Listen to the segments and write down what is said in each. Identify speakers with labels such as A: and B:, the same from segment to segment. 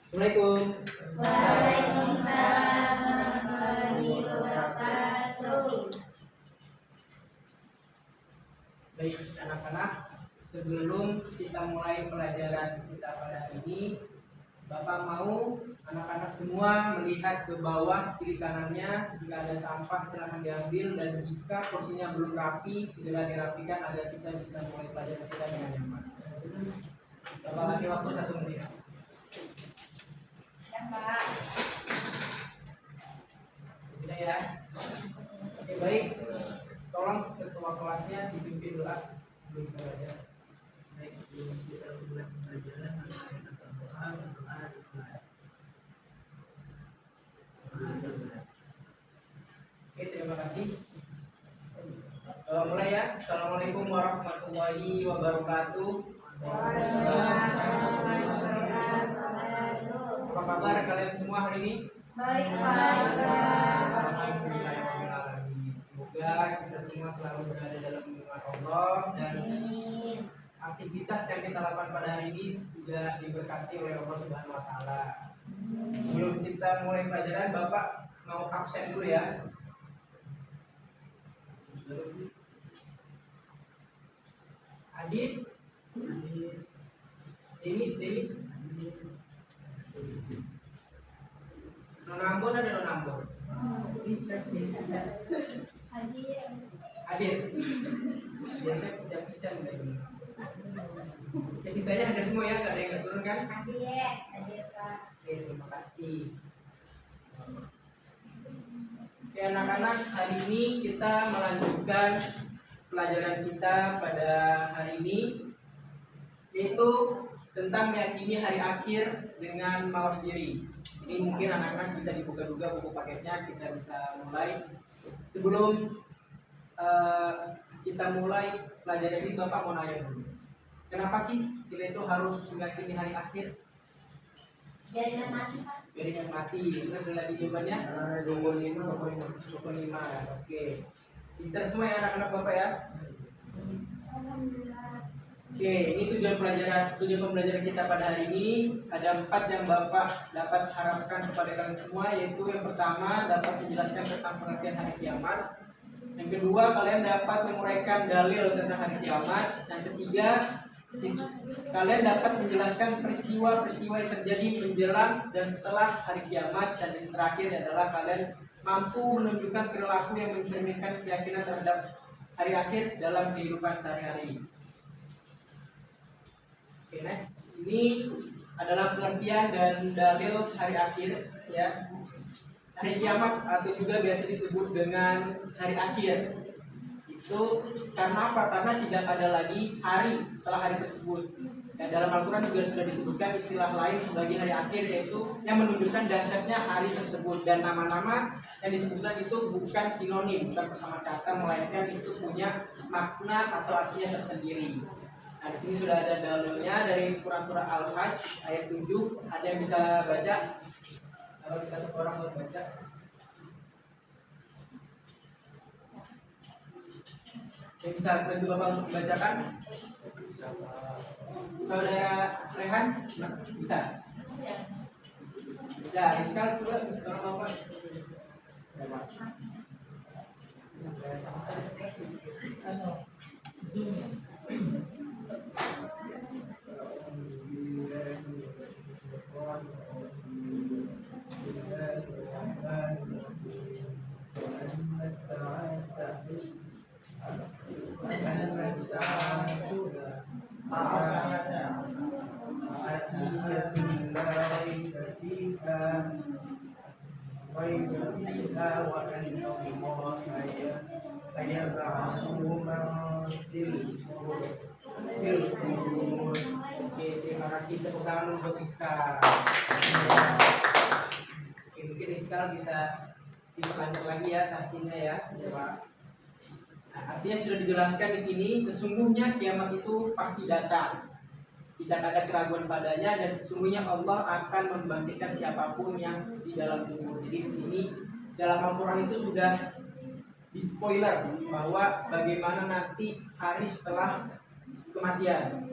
A: Assalamualaikum.
B: Waalaikumsalam warahmatullahi wabarakatuh.
A: Baik anak-anak, sebelum kita mulai pelajaran kita pada hari ini, Bapak mau anak-anak semua melihat ke bawah kiri kanannya. Jika ada sampah silahkan diambil, dan jika kursinya belum rapi segera dirapikan agar kita bisa mulai pelajaran kita dengan nyaman. Bapak kasih waktu 1 menit.
B: Ya, Pak.
A: Sudah ya. Oke, baik. Tolong ketua kelasnya dipimpin doa sebelum kita belajar. Baik, sebelum kita mulai pelajaran, kita berdoa. Oke, terima kasih. Mulai ya. Assalamualaikum warahmatullahi wabarakatuh. Apa kabar kalian semua hari ini?
B: Baik, Pak.
A: Semoga kita semua selalu berada dalam lindungan Allah dan aktivitas yang kita lakukan pada hari ini juga diberkati oleh Allah Subhanahu wa taala. Sebelum kita mulai pelajaran, Bapak mau absen dulu ya. Adit, Denis, Nonambon ada Nonambon? Adit, biasa pecah-pecah lagi. Ya, sisanya ada semua ya, nggak ada yang nggak turun kan?
B: Hadir, Pak.
A: Oke, terima kasih. Oke anak-anak, hari ini kita melanjutkan pelajaran kita pada hari ini, yaitu tentang meyakini hari akhir dengan mawas diri. Ini mungkin anak-anak bisa dibuka juga buku paketnya, kita bisa mulai. Sebelum kita mulai pelajaran ini, Bapak mau nanya dulu. Kenapa sih kita itu harus meyakini hari akhir?
B: Biar ingat mati, Pak.
A: Biar ingat mati. Kita sudah di jawabannya 25. Oke. Pintar semua ya anak-anak Bapak ya.
B: Alhamdulillah.
A: Oke, ini tujuan pembelajaran kita pada hari ini. Ada 4 yang Bapak dapat harapkan kepada kalian semua, yaitu yang pertama dapat menjelaskan tentang pengertian hari kiamat. Yang kedua, kalian dapat menguraikan dalil tentang hari kiamat. Yang ketiga, kalian dapat menjelaskan peristiwa-peristiwa yang terjadi menjelang dan setelah hari kiamat. Dan yang terakhir adalah kalian mampu menunjukkan perilaku yang mencerminkan keyakinan terhadap hari akhir dalam kehidupan sehari-hari. Oke, next. Ini adalah pengertian dan dalil hari akhir ya. Hari kiamat atau juga biasa disebut dengan hari akhir. Itu karena apa? Karena tidak ada lagi hari setelah hari tersebut. Dan dalam Al-Quran juga sudah disebutkan istilah lain bagi hari akhir, yaitu yang menunjukkan dahsyatnya hari tersebut. Dan nama-nama yang disebutkan itu bukan sinonim, bukan bersama kata, melainkan itu punya makna atau artinya tersendiri. Nah, di sini sudah ada dalilnya dari surah Al-Hajj ayat 7. Ada yang bisa baca? Kalau kita satu orang buat baca. Yang bisa bantu Bapak untuk membacakan? Saudara Rehan, bisa? Ya, Rizal coba tolong Bapak. Zoom. Oke, terima kasih, tepuk tangan untuk Rizka. Oke, mungkin Rizka bisa diperlanjut lagi ya tafsirnya ya, Pak. Nah, artinya sudah dijelaskan di sini, sesungguhnya kiamat itu pasti datang. Tidak ada keraguan padanya, dan sesungguhnya Allah akan membangkitkan siapapun yang di dalam kubur. Jadi di sini dalam Al-Quran itu sudah di spoiler bahwa bagaimana nanti hari setelah kematian.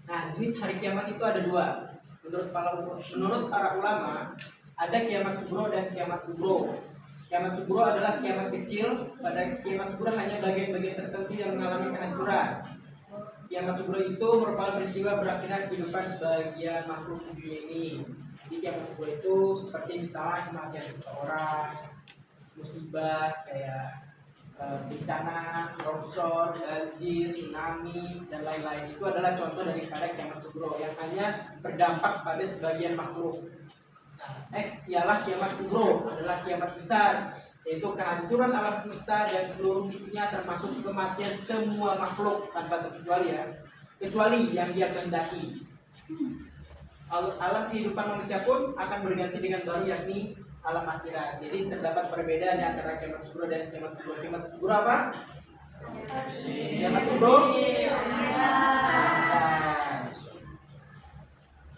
A: Nah, jenis hari kiamat itu ada 2. menurut para ulama ada kiamat sugro dan kiamat kubro. Kiamat sugro adalah kiamat kecil. Pada kiamat sugro hanya bagian-bagian tertentu yang mengalami kehancuran. Kiamat sugro itu merupakan peristiwa berakhirnya kehidupan sebagian makhluk di dunia ini. Jadi kiamat sugro itu seperti misalnya kematian seseorang, musibah kayak bencana, longsor, banjir, tsunami, dan lain-lain. Itu adalah contoh daripada kiamat sugro yang hanya berdampak pada sebagian makhluk. Nah, next ialah kiamat kubro, adalah kiamat besar, yaitu kehancuran alam semesta dan seluruh isinya termasuk kematian semua makhluk tanpa terkecuali kecuali yang dia kehendaki. Alam kehidupan manusia pun akan berganti dengan baru, yakni alam akhirat. Jadi terdapat perbedaan antara kiamat sugro dan kiamat kubro. Kiamat sugro apa? Kiamat kubro.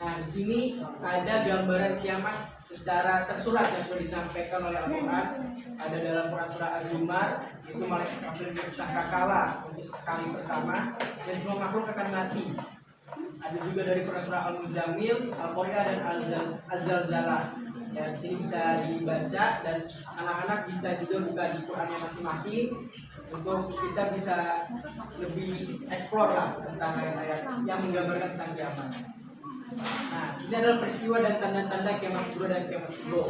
A: Nah, di sini ada gambaran kiamat secara tersurat yang sudah disampaikan oleh Al-Quran. Ada dalam Quran surah Az-Zumar, itu malaikat Israfil bersangkakala untuk kali pertama, dan semua makhluk akan mati. Ada juga dari Quran surah Al-Muzammil, Al-Qari'ah dan Az-Zalzalah. Ya, di sini bisa dibaca dan anak-anak bisa juga buka di Qurannya masing-masing untuk kita bisa lebih eksplor lah tentang ayat-ayat yang menggambarkan tentang kiamat. Nah, ini adalah peristiwa dan tanda-tanda kiamat sugro dan kiamat kubro.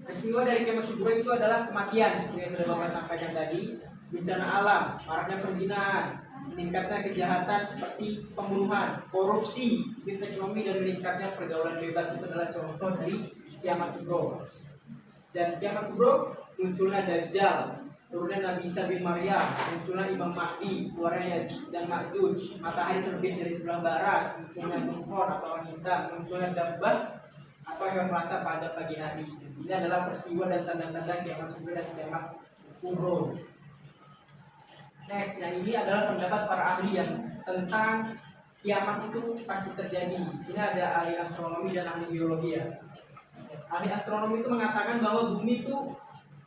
A: Peristiwa dari kiamat sugro itu adalah kematian, seperti yang sudah Bapak sampaikan tadi, bencana alam, maraknya perzinahan, meningkatnya kejahatan seperti pembunuhan, korupsi, krisis ekonomi, dan meningkatnya pergaulan bebas. Itu adalah contoh dari kiamat kubro. Dan kiamat kubro, munculnya Dajjal, turunnya Nabi Isa bin Maryam, munculnya Imam Mahdi, keluarnya Yajuj dan Majuj, matahari terbit dari sebelah barat, munculnya Nuhor atau wanita, munculnya Dabbah atau hewan melata pada pagi hari. Ini adalah peristiwa dan tanda-tanda kiamat sugro dan kiamat kubro. Next, yang ini adalah pendapat para ahli yang tentang kiamat itu pasti terjadi. Ini ada ahli astronomi dan ahli biologi ya. Ahli astronomi itu mengatakan bahwa bumi itu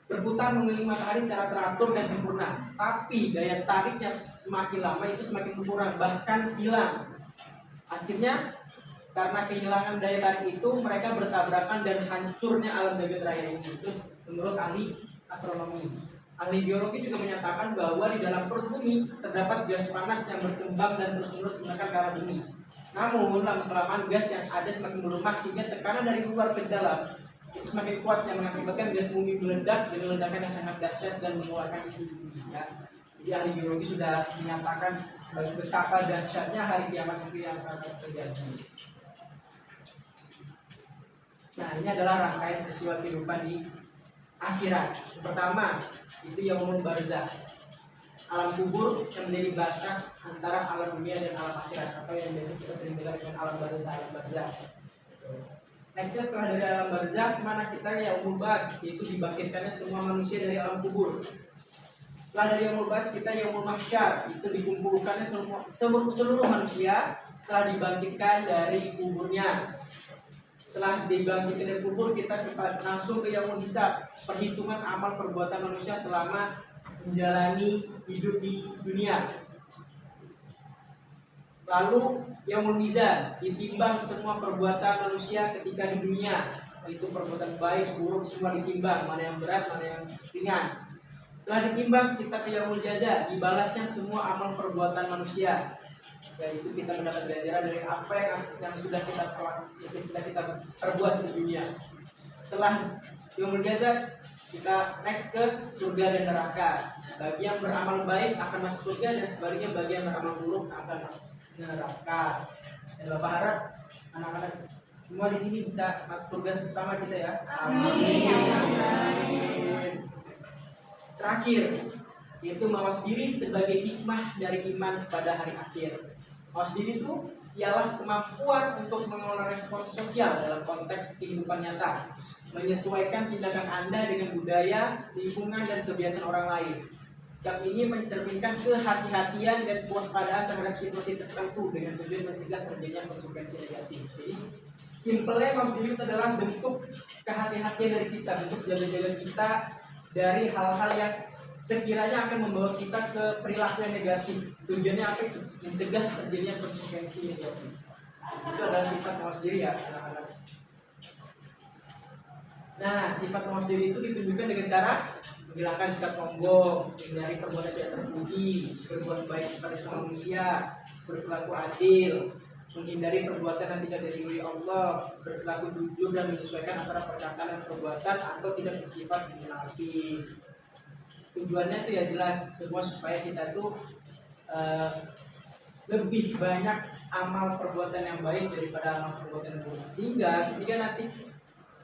A: berputar mengelilingi matahari secara teratur dan sempurna, tapi daya tariknya semakin lama itu semakin berkurang, bahkan hilang. Akhirnya karena kehilangan daya tarik itu, mereka bertabrakan dan hancurnya alam jagat raya ini. Itu menurut ahli astronomi. Ahli biologi juga menyatakan bahwa di dalam perut bumi terdapat gas panas yang berkembang dan terus-menerus menggunakan ke arah bumi. Namun lama-kelamaan gas yang ada semakin melunak sehingga tekanan dari luar ke dalam itu semakin kuat yang mengakibatkan gas bumi meledak dengan ledakan yang sangat dahsyat dan mengeluarkan isi bumi. Ya. Jadi ahli biologi sudah menyatakan betapa dahsyatnya hari kiamat itu yang akan terjadi. Nah, ini adalah rangkaian peristiwa kehidupan di akhirat. Pertama, itu yaumul barzakh, alam kubur yang menjadi batas antara alam dunia dan alam akhirat, atau yang biasa kita sering dengar dengan alam barzakh, alam barzakh. Nextnya setelah dari alam barzakh, mana kita yaumul ba'ts, yaitu dibangkitkannya semua manusia dari alam kubur. Setelah dari yaumul ba'ts, kita yaumul mahsyar, itu dikumpulkannya seluruh manusia setelah dibangkitkan dari kuburnya. Setelah dibangkitkan dari kubur, kita langsung ke yaumul hisab, perhitungan amal perbuatan manusia selama menjalani hidup di dunia. Lalu yaumul mizan, ditimbang semua perbuatan manusia ketika di dunia, itu perbuatan baik, buruk, semua ditimbang, mana yang berat, mana yang ringan. Setelah ditimbang, kita ke yaumul jaza, dibalasnya semua amal perbuatan manusia, yaitu kita mendapat ganjaran dari apa yang sudah kita perbuat di dunia. Setelah yaumul jaza, kita next ke surga dan neraka. Bagi yang beramal baik akan masuk surga, dan sebaliknya bagi yang beramal buruk akan masuk neraka. Dan Bapak harap anak-anak semua di sini bisa masuk surga bersama kita ya. Amin. Terakhir, yaitu mawas diri sebagai hikmah dari iman pada hari akhir. Mawas diri itu ialah kemampuan untuk mengelola respon sosial dalam konteks kehidupan nyata, menyesuaikan tindakan Anda dengan budaya, lingkungan, dan kebiasaan orang lain. Sikap ini mencerminkan kehati-hatian dan kewaspadaan terhadap situasi tertentu dengan tujuan mencegah terjadinya konsekuensi negatif. Jadi, simpelnya mawas diri itu adalah bentuk kehati-hatian dari kita, bentuk jaga-jaga kita dari hal-hal yang sekiranya akan membawa kita ke perilaku yang negatif. Tujuannya apa? Mencegah terjadinya konsekuensi negatif. Itu adalah sifat mawas diri ya anak-anak. Nah, sifat mawas diri itu ditunjukkan dengan cara menghilangkan sikap sombong, menghindari perbuatan tidak terpuji, berbuat baik kepada semua manusia, berperilaku adil, menghindari perbuatan yang tidak diridhoi Allah, berperilaku jujur dan menyesuaikan antara perkataan dan perbuatan atau tidak bersifat munafik. Tujuannya itu ya jelas semua supaya kita tuh lebih banyak amal perbuatan yang baik daripada amal perbuatan yang buruk, sehingga ketika nanti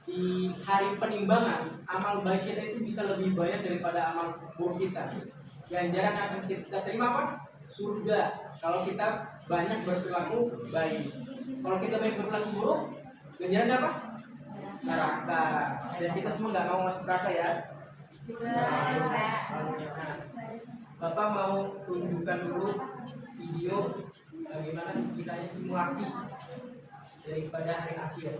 A: di hari penimbangan amal baik kita itu bisa lebih banyak daripada amal buruk kita. Ganjaran akan kita terima apa? Surga. Kalau kita banyak berperilaku baik. Kalau kita banyak berperilaku buruk, ganjaran apa? Neraka. Dan kita semua nggak mau masuk neraka ya. Bapak mau tunjukkan dulu video bagaimana kita simulasi daripada hari akhir.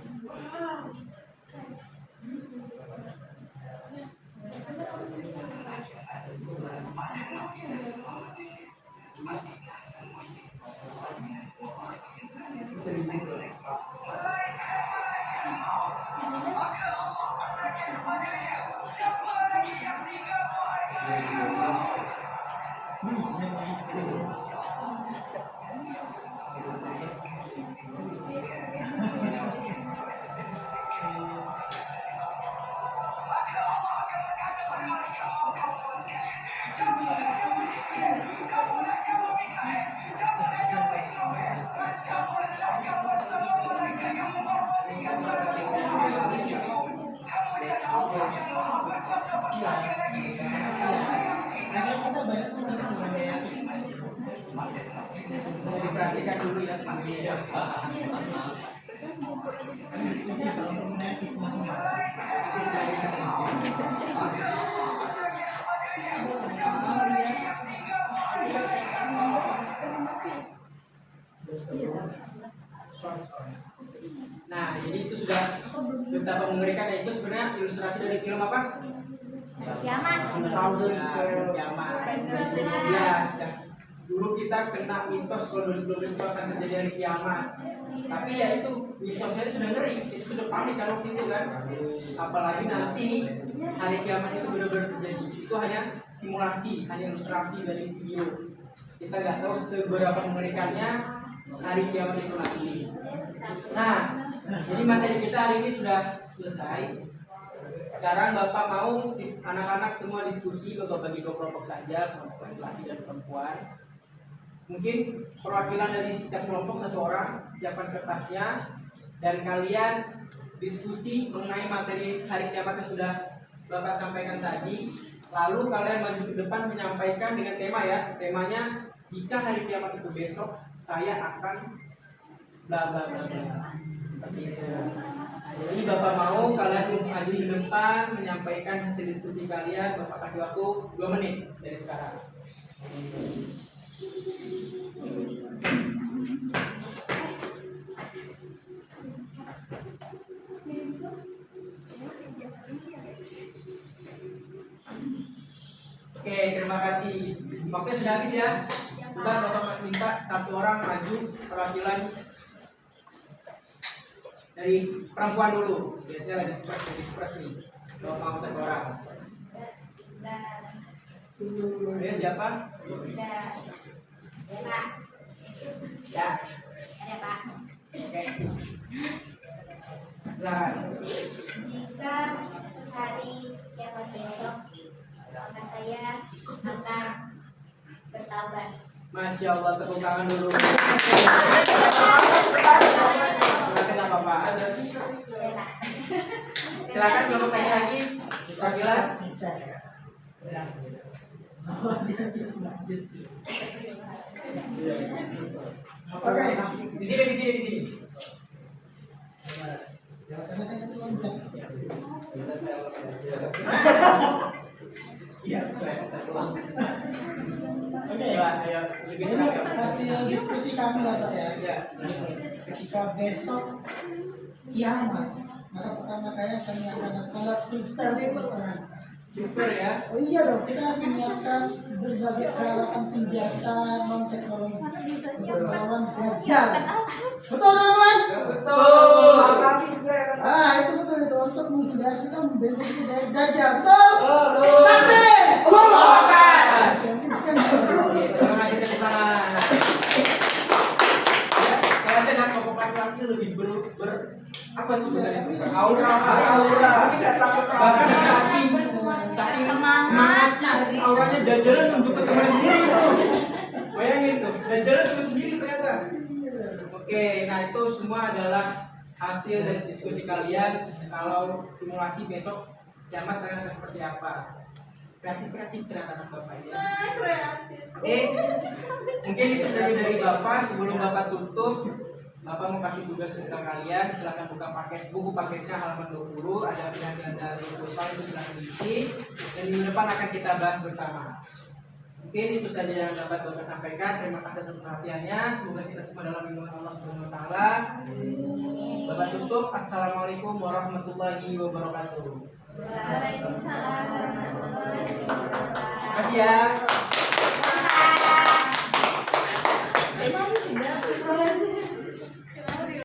A: Diperhatikan dulu ya. Nah, jadi itu sudah betapa mengerikan. Itu sebenarnya ilustrasi dari film apa?
B: Kiamat.
A: Kiamat. Ya, dulu kita kena mitos kalau 2020 akan terjadi hari kiamat. Tapi ya itu mitosnya sudah ngeri, itu sudah panik kalau itu kan. Apalagi nanti hari kiamat itu benar-benar terjadi. Itu hanya simulasi, hanya ilustrasi dari video. Kita nggak tahu seberapa mengerikannya hari kiamat itu nanti. Nah, jadi materi kita hari ini sudah selesai. Sekarang Bapak mau anak-anak semua diskusi, Bapak bagi dua kelompok saja, kelompok laki-laki dan perempuan. Mungkin perwakilan dari setiap kelompok satu orang, siapkan kertasnya, dan kalian diskusi mengenai materi hari kiamat yang sudah Bapak sampaikan tadi. Lalu kalian maju ke depan menyampaikan dengan tema ya, temanya jika hari kiamat itu besok, saya akan bla bla bla bla. Seperti itu. Jadi Bapak mau kalian maju di depan menyampaikan hasil diskusi kalian. Bapak kasih waktu 2 menit dari sekarang. Oke, terima kasih. Waktunya sudah habis ya. Bukan Bapak minta satu orang maju perwakilan dari perempuan dulu. Biasanya ada disperse nih. Kalau mau satu orang. Ya, siapa?
B: Pak.
A: Ya.
B: Ada Pak.
A: Oke. Silakan.
B: Jika hari kiamat besok, maka saya akan bertaubat.
A: Masya Allah, tepuk tangan dulu. Silakan Bapak. Silakan kelompok laki-laki. Perwakilan. Oke, di sini. Iya,
C: Oke,
A: ayo,
C: ini hasil diskusi kami lah Pak ya.
A: Ya.
C: Ketika besok kiamat, maka pertama kali kami akan sholat sunnah berjamaah.
A: Super ya.
C: Oh iya dong, kita harus menyiapkan berbagai peralatan senjata non teknologi melawan dajjal. Betul teman-teman?
A: Betul. Apalagi juga ya kan?
C: Ah itu betul itu untuk menghindari kita membentengi dari dajjal. Betul?
A: Betul.
C: Takbir!
A: Allahu Akbar.
C: Oke, mungkin sekian dulu.
A: Oke, terima kasih dari sana. Ya, saya rasa dengan kokopan kaki lebih apa sebenarnya? Aura. Tidak takut bahkan saking semangat auranya jajaran nunjuk ke teman sendiri tuh. Bayangin tuh, jajaran teman sendiri ternyata. Oke, nah itu semua adalah hasil dari diskusi kalian. Kalau simulasi besok kiamat akan seperti apa? Kreatif ternyata anak bapak ya. Oke, mungkin itu saja dari bapak. Sebelum bapak tutup, bapak mau kasih tugas tentang kalian. Silakan buka buku paketnya halaman 20. Ada pilihan dari pulsa itu silakan diisi. Dan minggu depan akan kita bahas bersama. Mungkin itu saja yang dapat bapak sampaikan. Terima kasih atas perhatiannya. Semoga kita semua dalam lindungan Allah Subhanahu Wa Taala. Bapak tutup. Assalamualaikum warahmatullahi wabarakatuh.
B: Waalaikumsalam warahmatullahi wabarakatuh.
A: Terima kasih ya.